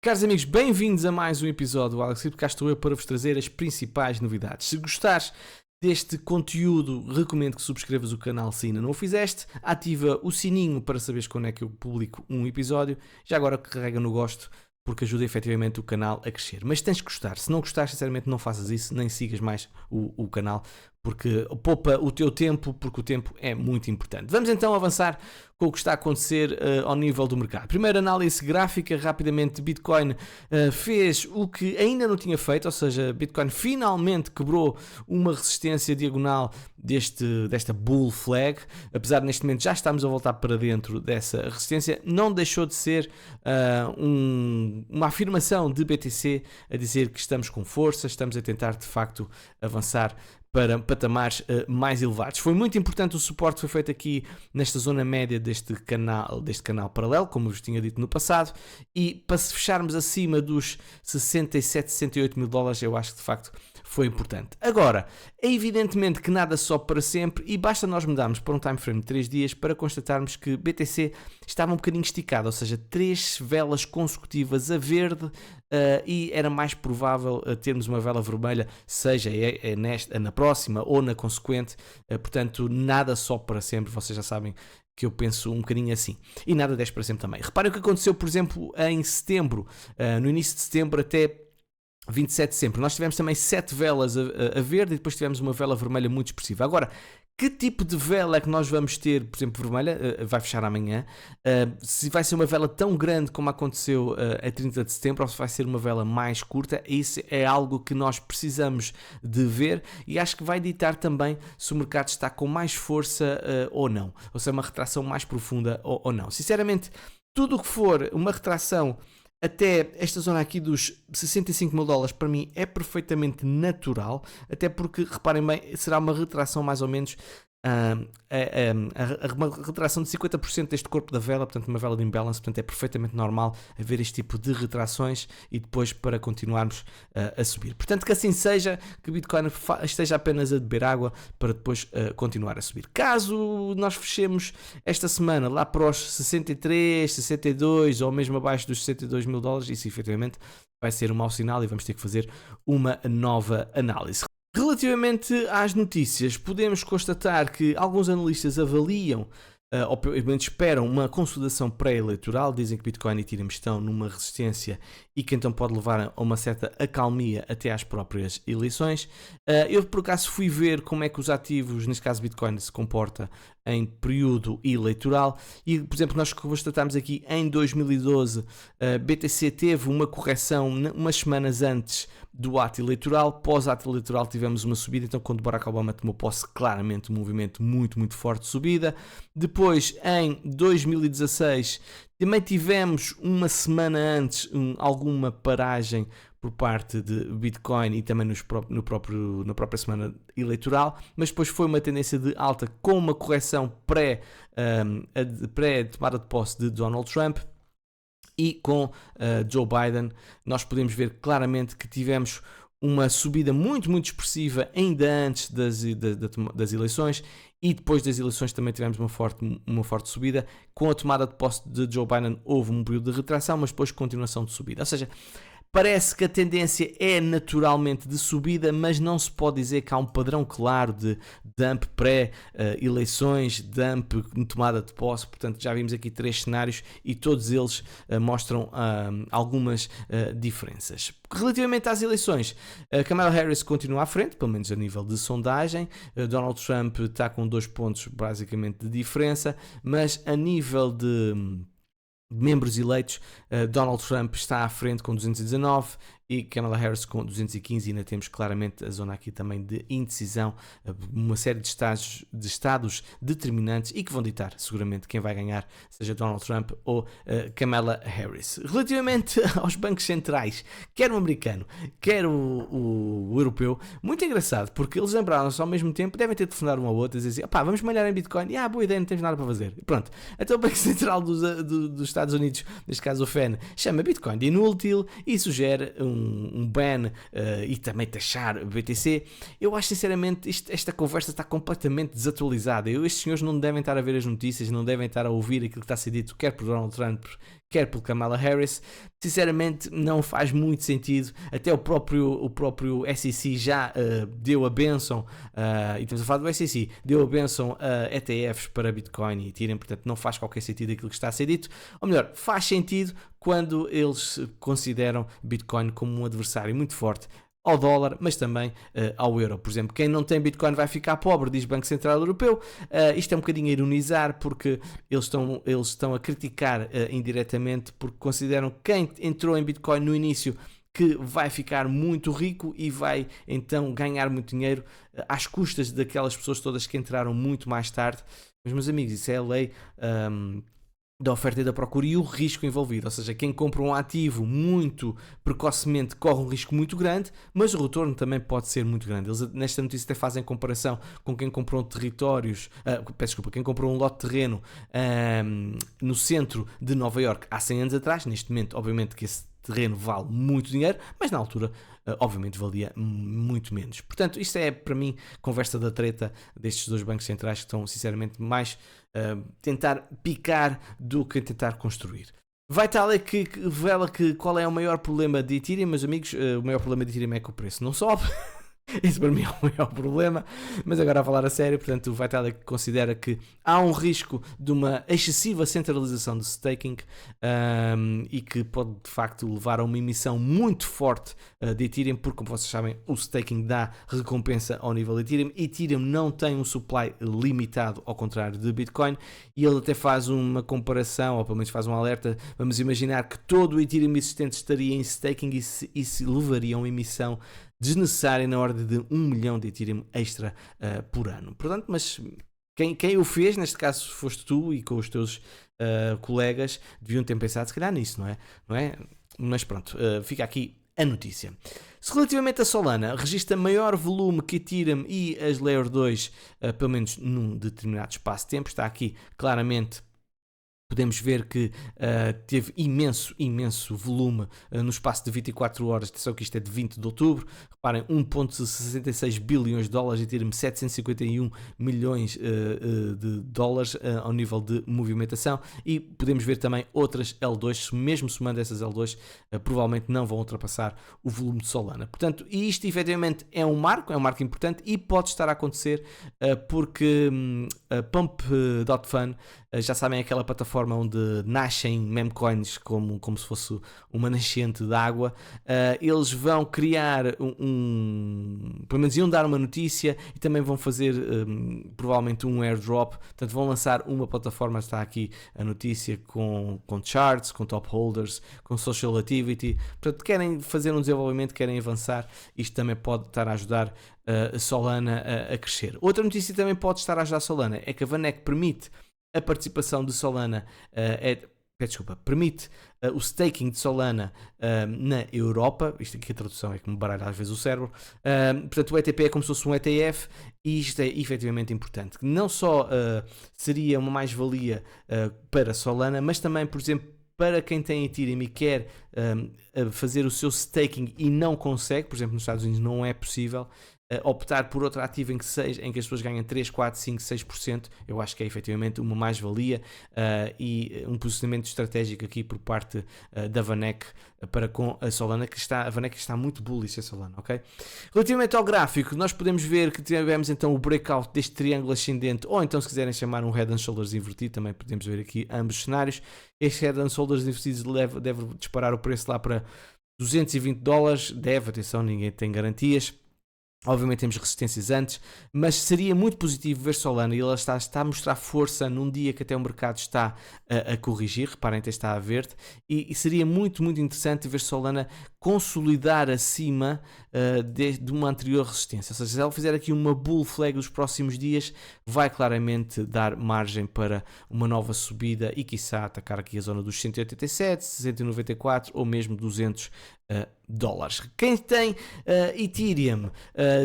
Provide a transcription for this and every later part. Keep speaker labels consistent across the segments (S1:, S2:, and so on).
S1: Caros amigos, bem-vindos a mais um episódio do Alex Cripto. Cá estou eu para vos trazer as principais novidades. Se gostares deste conteúdo, recomendo que subscrevas o canal se ainda não o fizeste. Ativa o sininho para saberes quando é que eu publico um episódio. Já agora carrega no gosto, porque ajuda efetivamente o canal a crescer. Mas tens que gostar. Se não gostares, sinceramente não faças isso, nem sigas mais o canal, porque poupa o teu tempo, porque o tempo é muito importante. Vamos então avançar com o que está a acontecer ao nível do mercado. Primeira análise gráfica, rapidamente, Bitcoin fez o que ainda não tinha feito, ou seja, Bitcoin finalmente quebrou uma resistência diagonal desta bull flag, apesar de neste momento já estamos a voltar para dentro dessa resistência, não deixou de ser uma afirmação de BTC a dizer que estamos com força, estamos a tentar de facto avançar para patamares mais elevados. Foi muito importante o suporte que foi feito aqui nesta zona média deste canal paralelo, como vos tinha dito no passado, e para se fecharmos acima dos 67, 68 mil dólares, eu acho que de facto foi importante. Agora, é evidentemente que nada sobe para sempre e basta nós mudarmos para um time frame de 3 dias para constatarmos que BTC estava um bocadinho esticado, ou seja, 3 velas consecutivas a verde, e era mais provável termos uma vela vermelha, seja na próxima ou na consequente, portanto nada sobe para sempre, vocês já sabem que eu penso um bocadinho assim. E nada desce para sempre também. Reparem o que aconteceu, por exemplo, em setembro, no início de setembro até 27 de setembro. Nós tivemos também 7 velas a verde e depois tivemos uma vela vermelha muito expressiva. Agora, que tipo de vela é que nós vamos ter, por exemplo, vermelha? Vai fechar amanhã. Se vai ser uma vela tão grande como aconteceu a 30 de setembro ou se vai ser uma vela mais curta, isso é algo que nós precisamos de ver e acho que vai ditar também se o mercado está com mais força ou não. Ou se é uma retração mais profunda ou não. Sinceramente, tudo o que for uma retração até esta zona aqui dos 65 mil dólares para mim é perfeitamente natural, até porque, reparem bem, será uma retração mais ou menos, uma retração de 50% deste corpo da vela, portanto uma vela de imbalance, portanto é perfeitamente normal haver este tipo de retrações e depois para continuarmos a subir. Portanto que assim seja, que o Bitcoin esteja apenas a beber água para depois continuar a subir. Caso nós fechemos esta semana lá para os 63, 62 ou mesmo abaixo dos 62 mil dólares, isso efetivamente vai ser um mau sinal e vamos ter que fazer uma nova análise. Relativamente às notícias, podemos constatar que alguns analistas avaliam, ou pelo menos esperam, uma consolidação pré-eleitoral. Dizem que Bitcoin e Ethereum estão numa resistência e que então pode levar a uma certa acalmia até às próprias eleições. Eu por acaso fui ver como é que os ativos, neste caso Bitcoin, se comporta em período eleitoral e, por exemplo, nós constatamos aqui em 2012 BTC teve uma correção umas semanas antes do ato eleitoral. Pós-ato eleitoral tivemos uma subida, então quando Barack Obama tomou posse, claramente um movimento muito forte de subida. Depois, em 2016, também tivemos uma semana antes alguma paragem por parte de Bitcoin e também na própria semana eleitoral, mas depois foi uma tendência de alta com uma correção pré-tomada de posse de Donald Trump. E com Joe Biden nós podemos ver claramente que tivemos uma subida muito expressiva ainda antes das eleições e depois das eleições também tivemos uma forte subida. Com a tomada de posse de Joe Biden houve um período de retração, mas depois continuação de subida. Ou seja, parece que a tendência é naturalmente de subida, mas não se pode dizer que há um padrão claro de dump pré-eleições, dump tomada de posse. Portanto, já vimos aqui 3 cenários e todos eles mostram algumas diferenças. Relativamente às eleições, Kamala Harris continua à frente, pelo menos a nível de sondagem. Donald Trump está com 2 pontos basicamente de diferença, mas a nível de membros eleitos, Donald Trump está à frente com 219 e Kamala Harris com 215 e ainda temos claramente a zona aqui também de indecisão, uma série de estados determinantes e que vão ditar seguramente quem vai ganhar, seja Donald Trump ou Kamala Harris. Relativamente aos bancos centrais, quer o americano, quer o europeu, muito engraçado, porque eles lembraram-se ao mesmo tempo, devem ter telefonado um ao outro e dizer assim, vamos malhar em Bitcoin, boa ideia, não temos nada para fazer. Pronto, então o Banco Central dos Estados Unidos, neste caso o FED, chama Bitcoin de inútil e sugere um ban e também taxar BTC. Eu acho sinceramente esta conversa está completamente desatualizada. Estes senhores não devem estar a ver as notícias, não devem estar a ouvir aquilo que está a ser dito, quer por Donald Trump, quer pelo Kamala Harris. Sinceramente não faz muito sentido, até o próprio SEC já deu a bênção, e estamos a falar do SEC, deu a bênção a ETFs para Bitcoin e Ethereum, portanto não faz qualquer sentido aquilo que está a ser dito, ou melhor, faz sentido quando eles consideram Bitcoin como um adversário muito forte ao dólar, mas também ao euro. Por exemplo, quem não tem Bitcoin vai ficar pobre, diz o Banco Central Europeu. Isto é um bocadinho a ironizar, porque eles estão a criticar indiretamente, porque consideram que quem entrou em Bitcoin no início que vai ficar muito rico e vai então ganhar muito dinheiro às custas daquelas pessoas todas que entraram muito mais tarde. Mas, meus amigos, isso é a lei da oferta e da procura e o risco envolvido, ou seja, quem compra um ativo muito precocemente corre um risco muito grande, mas o retorno também pode ser muito grande. Eles nesta notícia até fazem comparação com quem comprou quem comprou um lote de terreno no centro de Nova Iorque há 100 anos atrás. Neste momento, obviamente que esse terreno vale muito dinheiro, mas na altura obviamente valia muito menos. Portanto, isto é para mim conversa da treta destes dois bancos centrais que estão sinceramente mais tentar picar do que tentar construir. Vai tal é que revela que qual é o maior problema de Ethereum, meus amigos. O maior problema de Ethereum é que o preço não sobe. Isso para mim é o maior problema, mas agora a falar a sério, portanto o Vitalik considera que há um risco de uma excessiva centralização do staking e que pode de facto levar a uma emissão muito forte de Ethereum, porque como vocês sabem o staking dá recompensa ao nível de Ethereum. Ethereum não tem um supply limitado ao contrário de Bitcoin, e ele até faz uma comparação, ou pelo menos faz um alerta. Vamos imaginar que todo o Ethereum existente estaria em staking e se levaria a uma emissão desnecessária na ordem de 1 milhão de Ethereum extra por ano. Portanto, mas quem o fez, neste caso foste tu e com os teus colegas, deviam ter pensado se calhar nisso, não é? Mas pronto, fica aqui a notícia. Se relativamente a Solana registra maior volume que Ethereum e as Layer 2, pelo menos num determinado espaço de tempo, está aqui claramente. Podemos ver que teve imenso volume no espaço de 24 horas, atenção que isto é de 20 de outubro, reparem, 1,66 bilhões de dólares e Ethereum 751 milhões de dólares ao nível de movimentação, e podemos ver também outras L2, mesmo somando essas L2, provavelmente não vão ultrapassar o volume de Solana. Portanto, isto efetivamente é um marco importante e pode estar a acontecer porque Pump.fun, já sabem, aquela plataforma onde nascem memecoins como se fosse uma nascente de água. Eles vão criar pelo menos iam dar uma notícia e também vão fazer provavelmente um airdrop. Portanto, vão lançar uma plataforma, está aqui a notícia, com charts, com top holders, com social activity. Portanto, querem fazer um desenvolvimento, querem avançar. Isto também pode estar a ajudar a Solana a crescer. Outra notícia que também pode estar a ajudar a Solana é que a VanEck permite a participação de Solana, permite o staking de Solana na Europa. Isto aqui a tradução é que me baralha às vezes o cérebro. Portanto, o ETP é como se fosse um ETF, e isto é efetivamente importante. Não só seria uma mais-valia para Solana, mas também, por exemplo, para quem tem Ethereum e quer fazer o seu staking e não consegue, por exemplo, nos Estados Unidos não é possível, optar por outro ativo em que as pessoas ganham 3, 4, 5, 6%, eu acho que é efetivamente uma mais-valia e um posicionamento estratégico aqui por parte da VanEck para com a Solana, a VanEck está muito bullish a Solana, ok? Relativamente ao gráfico, nós podemos ver que tivemos então o breakout deste triângulo ascendente, ou então se quiserem chamar um Head and Shoulders invertido, também podemos ver aqui ambos os cenários. Este Head and Shoulders invertidos deve disparar o preço lá para $220, atenção, ninguém tem garantias. Obviamente temos resistências antes, mas seria muito positivo ver Solana, e ela está a mostrar força num dia que até o mercado está a corrigir. Reparem, até está a verde, e seria muito interessante ver Solana consolidar acima de uma anterior resistência. Ou seja, se ela fizer aqui uma bull flag nos próximos dias, vai claramente dar margem para uma nova subida e quiçá atacar aqui a zona dos 187, 194 ou mesmo 200 dólares. Quem tem Ethereum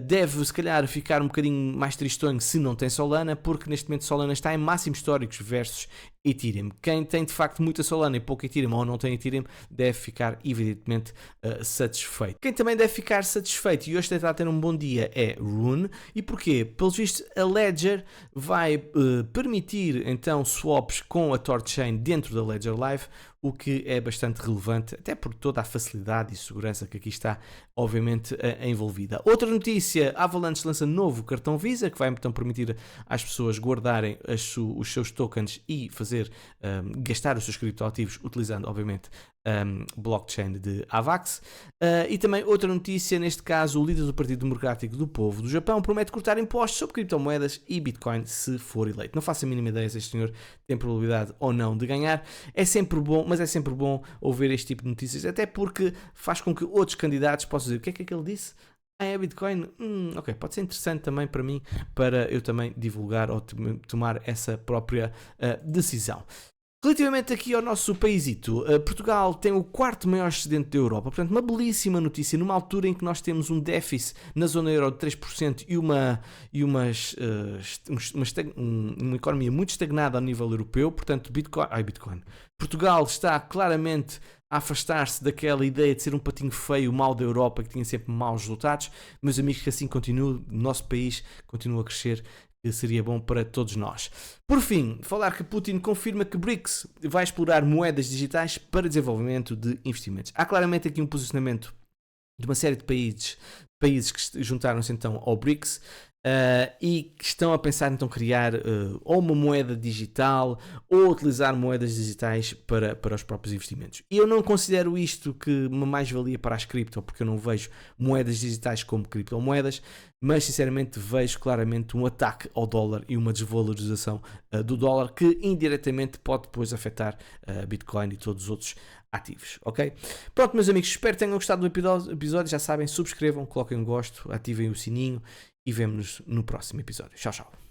S1: deve se calhar ficar um bocadinho mais tristonho se não tem Solana, porque neste momento Solana está em máximos históricos versus Ethereum. Quem tem de facto muita Solana e pouco Ethereum ou não tem Ethereum deve ficar evidentemente satisfeito. Quem também deve ficar satisfeito e hoje está a ter um bom dia é Rune. E porquê? Pelos vistos a Ledger vai permitir então swaps com a TorChain dentro da Ledger Live, o que é bastante relevante, até por toda a facilidade e segurança que aqui está, obviamente, envolvida. Outra notícia, a Avalanche lança novo cartão Visa, que vai então permitir às pessoas guardarem os seus tokens e fazer gastar os seus criptoativos utilizando, obviamente, blockchain de AVAX. E também outra notícia, neste caso, o líder do Partido Democrático do Povo do Japão promete cortar impostos sobre criptomoedas e Bitcoin se for eleito. Não faço a mínima ideia se este senhor tem probabilidade ou não de ganhar. É sempre bom, mas é sempre bom ouvir este tipo de notícias, até porque faz com que outros candidatos possam dizer o que é que ele disse? É Bitcoin? Ok, pode ser interessante também para mim, para eu também divulgar ou tomar essa própria decisão. Relativamente aqui ao nosso paísito, Portugal tem o quarto maior excedente da Europa, portanto uma belíssima notícia, numa altura em que nós temos um déficit na zona euro de 3% e uma economia muito estagnada ao nível europeu, portanto Bitcoin. Portugal está claramente a afastar-se daquela ideia de ser um patinho feio, mau da Europa, que tinha sempre maus resultados. Meus amigos, que assim continue, o nosso país continua a crescer, que seria bom para todos nós. Por fim, falar que Putin confirma que BRICS vai explorar moedas digitais para desenvolvimento de investimentos. Há claramente aqui um posicionamento de uma série de países que juntaram-se então ao BRICS e que estão a pensar então criar ou uma moeda digital ou utilizar moedas digitais para os próprios investimentos. E eu não considero isto que uma mais-valia para as cripto, porque eu não vejo moedas digitais como criptomoedas, mas sinceramente vejo claramente um ataque ao dólar e uma desvalorização do dólar que indiretamente pode depois afetar Bitcoin e todos os outros ativos, ok? Pronto, meus amigos, espero que tenham gostado do episódio. Já sabem, subscrevam, coloquem um gosto, ativem o sininho e vemo-nos no próximo episódio. Tchau, tchau.